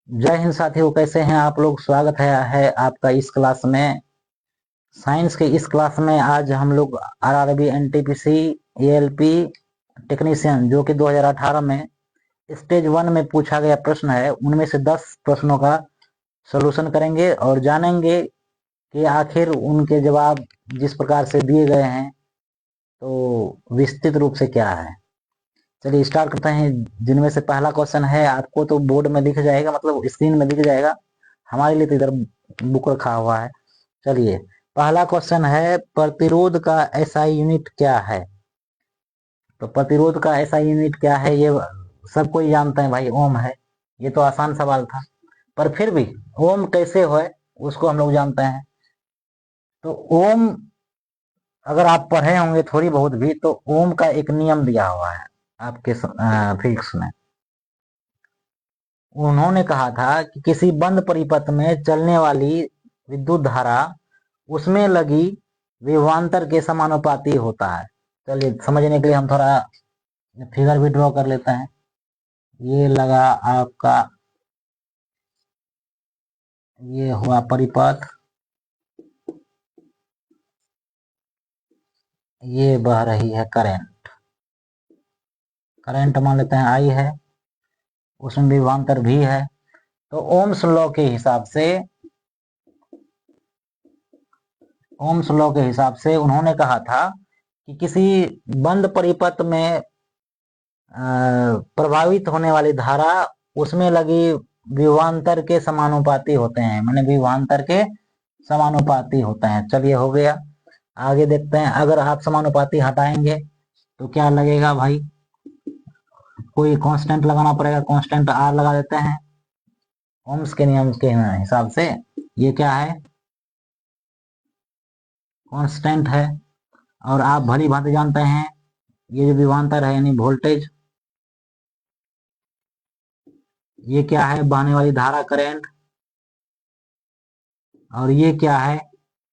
जय हिंद साथियों, कैसे हैं आप लोग। स्वागत है आपका इस क्लास में। साइंस के इस क्लास में आज हम लोग आरआरबी एनटीपीसी एएलपी टेक्नीशियन जो कि 2018 में स्टेज 1 में पूछा गया प्रश्न है, उनमें से 10 प्रश्नों का सॉल्यूशन करेंगे और जानेंगे कि आखिर उनके जवाब जिस प्रकार से दिए गए हैं तो विस्तृत रूप से क्या है। चलिए स्टार्ट करते हैं। जिनमें से पहला क्वेश्चन है, आपको तो बोर्ड में दिख जाएगा, मतलब स्क्रीन में दिख जाएगा, हमारे लिए तो इधर बुक रखा हुआ है। चलिए पहला क्वेश्चन है, प्रतिरोध का एसआई यूनिट क्या है। तो प्रतिरोध का एसआई यूनिट क्या है ये सब कोई जानते हैं भाई, ओम है। ये तो आसान सवाल था, पर फिर भी ओम कैसे हो उसको हम लोग जानते हैं। तो ओम अगर आप पढ़े होंगे थोड़ी बहुत भी, तो ओम का एक नियम दिया हुआ है आपके फिजिक्स में। उन्होंने कहा था कि किसी बंद परिपथ में चलने वाली विद्युत धारा उसमें लगी विभवांतर के समानुपाती होता है। चलिए समझने के लिए हम थोड़ा फिगर भी ड्रॉ कर लेते हैं। ये लगा आपका, ये हुआ परिपथ, ये बह रही है करंट। करंट मान लेते हैं आई है, उसमें विभवांतर भी है। तो ओम्स लॉ के हिसाब से, ओम्स लॉ के हिसाब से उन्होंने कहा था कि किसी बंद परिपथ में प्रभावित होने वाली धारा उसमें लगी विभवांतर के समानुपाती होते हैं, माने विभवांतर के समानुपाती होते हैं। चलिए हो गया। आगे देखते हैं, अगर आप समानुपाती हटाएंगे तो क्या लगेगा भाई, कोई कांस्टेंट लगाना पड़ेगा, कांस्टेंट आर लगा देते हैं ओम्स के नियम के हिसाब से। ये क्या है, कांस्टेंट है। और आप भली भांति जानते हैं ये जो विभवांतर है यानी वोल्टेज, ये क्या है, बहने वाली धारा करंट। और ये क्या है,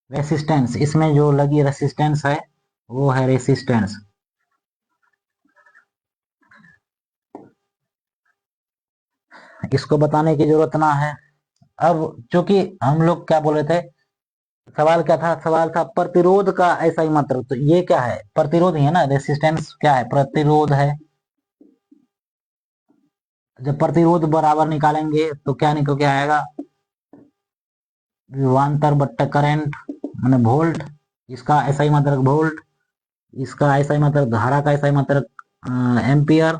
रेसिस्टेंस। इसमें जो लगी रेसिस्टेंस है वो है रेसिस्टेंस। इसको बताने की जरूरत ना है। अब चूंकि हम लोग क्या बोले थे, सवाल क्या था, सवाल था प्रतिरोध का ऐसा ही मात्रक। तो ये क्या है, प्रतिरोध ही है ना, रेसिस्टेंस क्या है, प्रतिरोध है। जब प्रतिरोध बराबर निकालेंगे तो क्या निकल के आएगा, विभवांतर बट्टा करंट माने वोल्ट। इसका ऐसा ही मात्रक वोल्ट, इसका ऐसा ही मात्रक धारा का ऐसा ही मात्रक एम्पियर।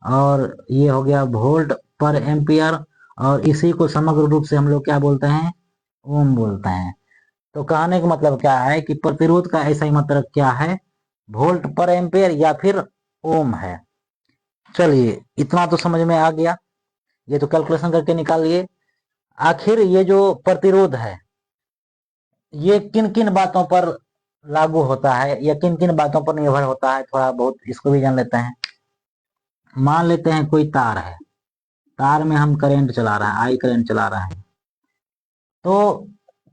और ये हो गया वोल्ट पर एम्पियर। और इसी को समग्र रूप से हम लोग क्या बोलते हैं, ओम बोलते हैं। तो कहने का मतलब क्या है कि प्रतिरोध का ऐसा ही मात्रक क्या है, वोल्ट पर एम्पियर या फिर ओम है। चलिए इतना तो समझ में आ गया, ये तो कैलकुलेशन करके निकालिए। आखिर ये जो प्रतिरोध है ये किन किन बातों पर लागू होता है या किन किन बातों पर निर्भर होता है, थोड़ा बहुत इसको भी जान लेते हैं। मान लेते हैं कोई तार है, तार में हम करंट चला रहे हैं, आई करंट चला रहे हैं। तो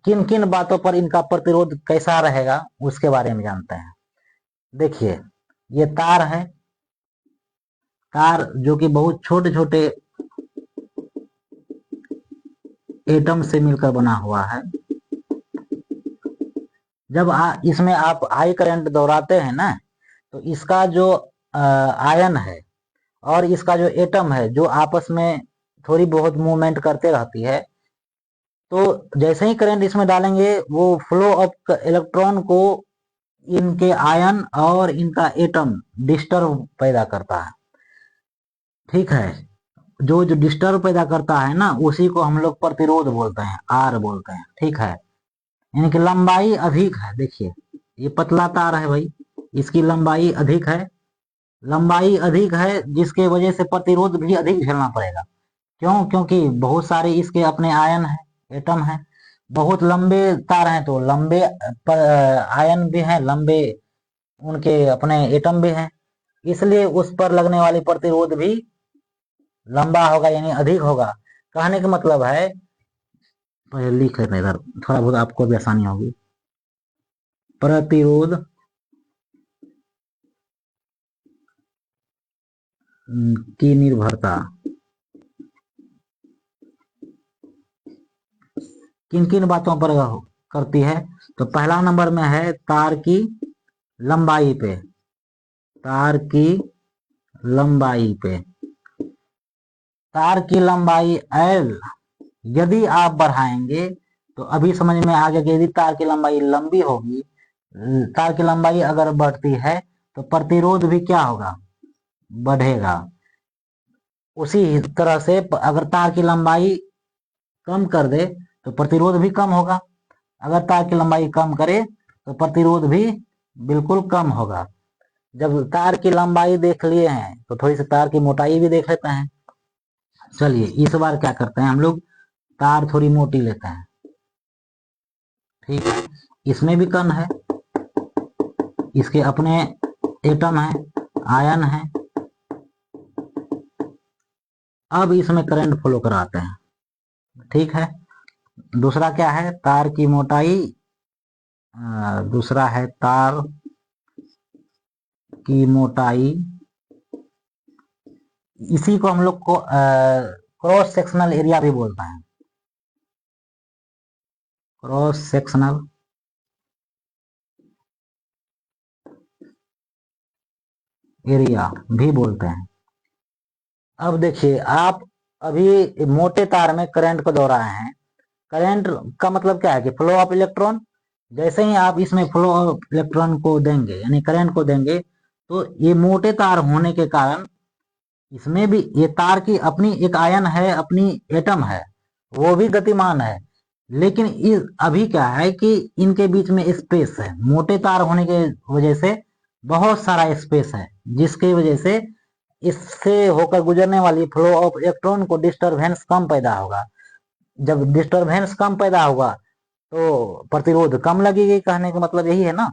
किन किन बातों पर इनका प्रतिरोध कैसा रहेगा उसके बारे में जानते हैं। देखिए ये तार है, तार जो कि बहुत छोटे छोटे एटम से मिलकर बना हुआ है। जब इसमें आप आई करंट दौड़ाते हैं ना, तो इसका जो आयन है और इसका जो एटम है जो आपस में थोड़ी बहुत मूवमेंट करते रहती है, तो जैसे ही करंट इसमें डालेंगे वो फ्लो ऑफ इलेक्ट्रॉन को इनके आयन और इनका एटम डिस्टर्ब पैदा करता है। ठीक है, जो जो डिस्टर्ब पैदा करता है ना उसी को हम लोग प्रतिरोध बोलते हैं, आर बोलते हैं। ठीक है, इनकी लंबाई अधिक है। देखिए ये पतला तार है भाई, इसकी लंबाई अधिक है, लंबाई अधिक है जिसके वजह से प्रतिरोध भी अधिक झेलना पड़ेगा। क्यों, क्योंकि बहुत सारे इसके अपने आयन है, एटम है। बहुत लंबे तार हैं तो लंबे आयन भी हैं, लंबे उनके अपने एटम भी हैं, इसलिए उस पर लगने वाली प्रतिरोध भी लंबा होगा यानी अधिक होगा। कहने का मतलब है, पहले लिख लेते हैं इधर, थोड़ा बहुत आपको भी आसानी होगी। प्रतिरोध की निर्भरता किन किन बातों पर करती है? तो पहला नंबर में है तार की लंबाई पे, तार की लंबाई पे। तार की लंबाई L यदि आप बढ़ाएंगे तो अभी समझ में आ गया कि यदि तार की लंबाई लंबी होगी, तार की लंबाई अगर बढ़ती है तो प्रतिरोध भी क्या होगा? बढ़ेगा। उसी तरह से अगर तार की लंबाई कम कर दे तो प्रतिरोध भी कम होगा, अगर तार की लंबाई कम करे तो प्रतिरोध भी बिल्कुल कम होगा। जब तार की लंबाई देख लिए हैं तो थोड़ी सी तार की मोटाई भी देख लेते हैं। चलिए इस बार क्या करते हैं हम लोग, तार थोड़ी मोटी लेते हैं। ठीक है, इसमें भी कण है, इसके अपने एटम है, आयन है। अब इसमें करंट फ्लो कराते हैं। ठीक है, दूसरा क्या है? तार की मोटाई, दूसरा है तार की मोटाई। इसी को हम लोग को क्रॉस सेक्शनल एरिया भी बोलते हैं, क्रॉस सेक्शनल एरिया भी बोलते हैं। अब देखिए, आप अभी मोटे तार में करंट को दोहराए हैं। करंट का मतलब क्या है कि फ्लो ऑफ इलेक्ट्रॉन। जैसे ही आप इसमें फ्लो ऑफ इलेक्ट्रॉन को देंगे, यानी करंट को देंगे, तो ये मोटे तार होने के कारण इसमें भी ये तार की अपनी एक आयन है, अपनी एटम है, वो भी गतिमान है। लेकिन इस अभी क्या है कि इनके बीच में स्पेस है, मोटे तार होने के वजह से बहुत सारा स्पेस है, जिसकी वजह से इससे होकर गुजरने वाली फ्लो ऑफ इलेक्ट्रॉन को डिस्टरबेंस कम पैदा होगा। जब डिस्टरबेंस कम पैदा होगा तो प्रतिरोध कम लगेगी, कहने का मतलब यही है ना।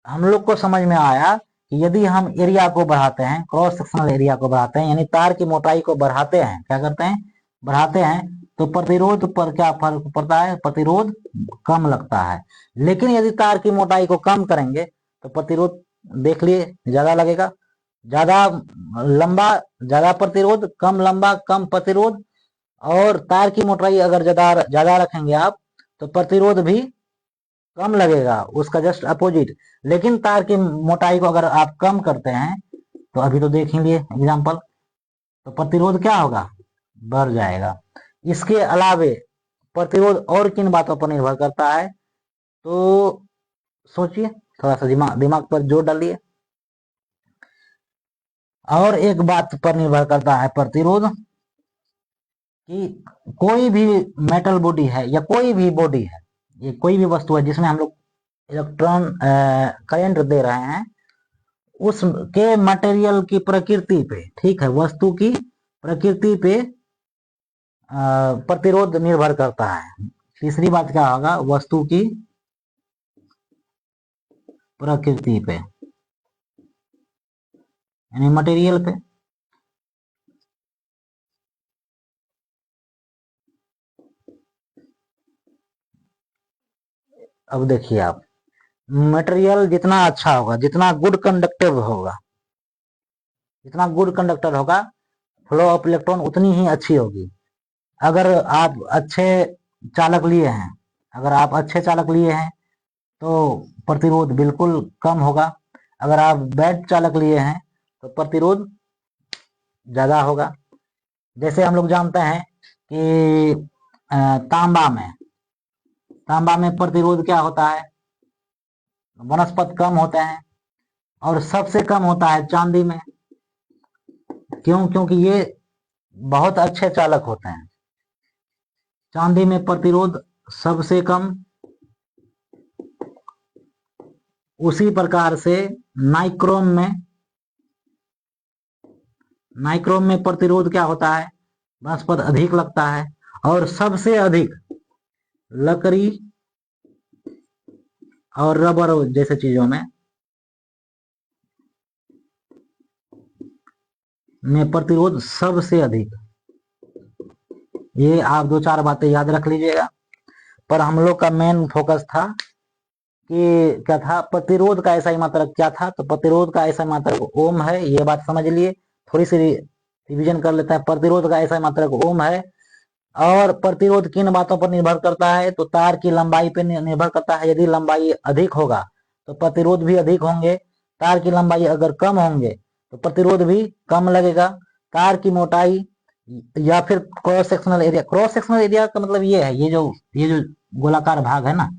हम लोग को समझ में आया कि यदि हम एरिया को बढ़ाते हैं, क्रॉस सेक्शनल एरिया को बढ़ाते हैं, यानी तार की मोटाई को बढ़ाते हैं, क्या करते हैं? बढ़ाते हैं, तो प्रतिरोध पर क्या फर्क पड़ता है? प्रतिरोध कम लगता है। लेकिन यदि तार की मोटाई को कम करेंगे तो प्रतिरोध देख लिए ज्यादा लगेगा। ज्यादा लंबा ज्यादा प्रतिरोध, कम लंबा कम प्रतिरोध। और तार की मोटाई अगर ज्यादा ज्यादा रखेंगे आप तो प्रतिरोध भी कम लगेगा, उसका जस्ट अपोजिट। लेकिन तार की मोटाई को अगर आप कम करते हैं तो अभी तो देख ही लिए एग्जाम्पल, तो प्रतिरोध क्या होगा? बढ़ जाएगा। इसके अलावे प्रतिरोध और किन बातों पर निर्भर करता है? तो सोचिए, थोड़ा सा दिमाग दिमाग पर जोर डालिए। और एक बात पर निर्भर करता है प्रतिरोध, कि कोई भी मेटल बॉडी है या कोई भी बॉडी है, ये कोई भी वस्तु है जिसमें हम लोग इलेक्ट्रॉन करंट दे रहे हैं, उसके मटेरियल की प्रकृति पे, ठीक है, वस्तु की प्रकृति पे प्रतिरोध निर्भर करता है। तीसरी बात क्या होगा? वस्तु की प्रकृति पे, यानी मटेरियल पे। अब देखिए आप, मटेरियल जितना अच्छा होगा, जितना गुड कंडक्टिव होगा, जितना गुड कंडक्टर होगा, फ्लो ऑफ इलेक्ट्रॉन उतनी ही अच्छी होगी। अगर आप अच्छे चालक लिए हैं, अगर आप अच्छे चालक लिए हैं तो प्रतिरोध बिल्कुल कम होगा। अगर आप बैड चालक लिए हैं तो प्रतिरोध ज्यादा होगा। जैसे हम लोग जानते हैं कि तांबा में प्रतिरोध क्या होता है? वनस्पत कम होते हैं। और सबसे कम होता है चांदी में। क्यों? क्योंकि ये बहुत अच्छे चालक होते हैं। चांदी में प्रतिरोध सबसे कम। उसी प्रकार से नाइक्रोम में प्रतिरोध क्या होता है? वनस्पत अधिक लगता है। और सबसे अधिक लकड़ी और रबर जैसे चीजों में प्रतिरोध सबसे अधिक। ये आप दो चार बातें याद रख लीजिएगा। पर हम लोग का मेन फोकस था कि क्या था? प्रतिरोध का ऐसा मात्रक क्या था? तो प्रतिरोध का ऐसा मात्रक ओम है, ये बात समझ लिए। थोड़ी सी रिवीजन कर लेते हैं। प्रतिरोध का ऐसा मात्रक ओम है। और प्रतिरोध किन बातों पर निर्भर करता है, तो तार की लंबाई पर निर्भर करता है। यदि लंबाई अधिक होगा तो प्रतिरोध भी अधिक होंगे, तार की लंबाई अगर कम होंगे तो प्रतिरोध भी कम लगेगा। तार की मोटाई या फिर cross sectional area, cross sectional area का मतलब ये है, ये जो गोलाकार भाग है ना,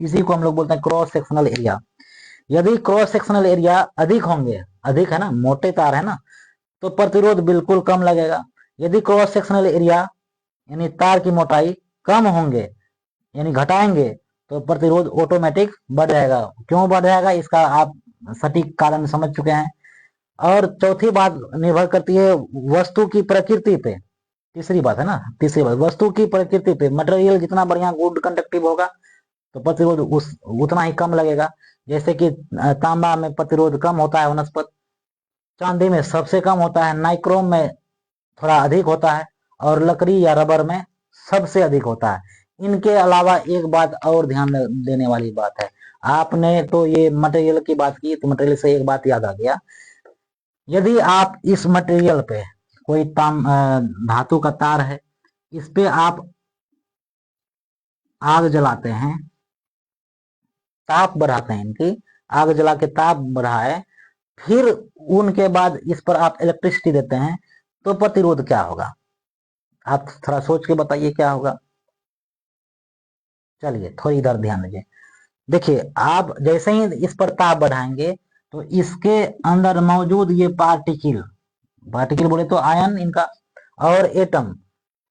इसी को हम लोग बोलते हैं क्रॉस सेक्शनल एरिया। यदि क्रॉस सेक्शनल एरिया अधिक होंगे, अधिक है ना, मोटे तार है ना, तो प्रतिरोध बिल्कुल कम लगेगा। यदि क्रॉस सेक्शनल एरिया यानी तार की मोटाई कम होंगे यानी घटाएंगे तो प्रतिरोध ऑटोमेटिक बढ़ जाएगा। क्यों बढ़ जाएगा, इसका आप सटीक कारण समझ चुके हैं। और चौथी बात निर्भर करती है वस्तु की प्रकृति पे। तीसरी बात है ना, तीसरी बात वस्तु की प्रकृति पे। मटेरियल जितना बढ़िया गुड कंडक्टिव होगा तो प्रतिरोध उतना ही कम लगेगा। जैसे कि तांबा में प्रतिरोध कम होता है वनस्पत, चांदी में सबसे कम होता है, नाइक्रोम में थोड़ा अधिक होता है, और लकड़ी या रबर में सबसे अधिक होता है। इनके अलावा एक बात और ध्यान देने वाली बात है, आपने तो ये मटेरियल की बात की तो मटेरियल से एक बात याद आ गया। यदि आप इस मटेरियल पे कोई धातु का तार है, इस पे आप आग जलाते हैं, ताप बढ़ाते हैं, इनकी आग जला के ताप बढ़ाए, फिर उनके बाद इस पर आप इलेक्ट्रिसिटी देते हैं, तो प्रतिरोध क्या होगा? आप थोड़ा सोच के बताइए क्या होगा। चलिए थोड़ी इधर ध्यान दीजिए। देखिए, आप जैसे ही इस पर ताप बढ़ाएंगे तो इसके अंदर मौजूद ये पार्टिकल, पार्टिकल बोले तो आयन इनका, और एटम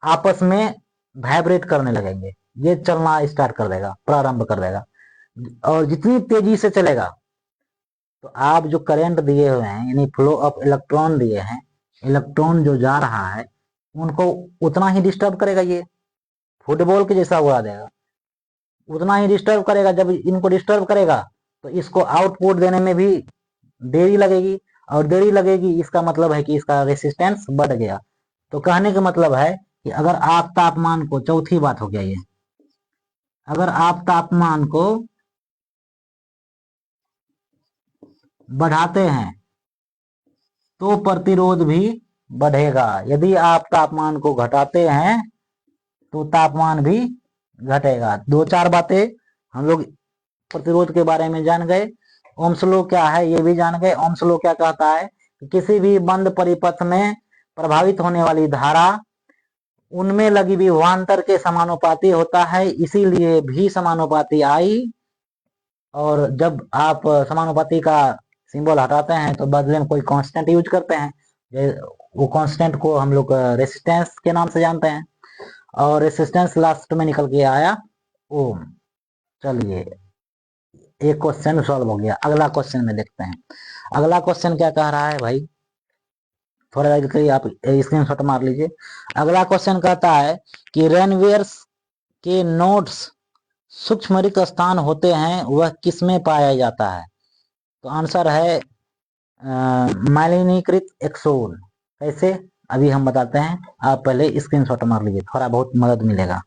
आपस में वाइब्रेट करने लगेंगे। ये चलना स्टार्ट कर देगा, प्रारंभ कर देगा, और जितनी तेजी से चलेगा तो आप जो करंट दिए हुए हैं यानी फ्लो ऑफ इलेक्ट्रॉन दिए हैं, इलेक्ट्रॉन जो जा रहा है उनको उतना ही डिस्टर्ब करेगा, ये फुटबॉल के जैसा उड़ा देगा, उतना ही डिस्टर्ब करेगा। जब इनको डिस्टर्ब करेगा तो इसको आउटपुट देने में भी देरी लगेगी, और देरी लगेगी इसका मतलब है कि इसका रेसिस्टेंस बढ़ गया। तो कहने का मतलब है कि अगर आप तापमान को, चौथी बात हो गया ये, अगर आप तापमान को बढ़ाते हैं तो प्रतिरोध भी बढ़ेगा। यदि आप तापमान को घटाते हैं तो तापमान भी घटेगा। दो चार बातें हम लोग प्रतिरोध के बारे में जान गए। ओम्स लॉ क्या है ये भी जान गए। ओम्स लॉ क्या कहता है कि किसी भी बंद परिपथ में प्रभावित होने वाली धारा उनमें लगी विभवांतर के समानुपाती होता है, इसीलिए भी समानुपाती आई। और जब आप समानुपाती का सिंबल हटाते हैं तो बदले में कोई कांस्टेंट यूज करते हैं, वो कांस्टेंट को हम लोग रेसिस्टेंस के नाम से जानते हैं, और रेसिस्टेंस लास्ट में निकल के आया ओम। चलिए एक क्वेश्चन सॉल्व हो गया। अगला क्वेश्चन में देखते हैं। अगला क्वेश्चन क्या कह रहा है भाई, थोड़ा आप स्क्रीनशॉट मार लीजिए। अगला क्वेश्चन कहता है कि रेनवेयर्स के नोड्स सूक्ष्म रिक्त स्थान होते हैं, वह किसमें पाया जाता है? तो आंसर है माइलिनीकृत एक्सोन। कैसे, अभी हम बताते हैं, आप पहले स्क्रीनशॉट मार लीजिए, थोड़ा बहुत मदद मिलेगा।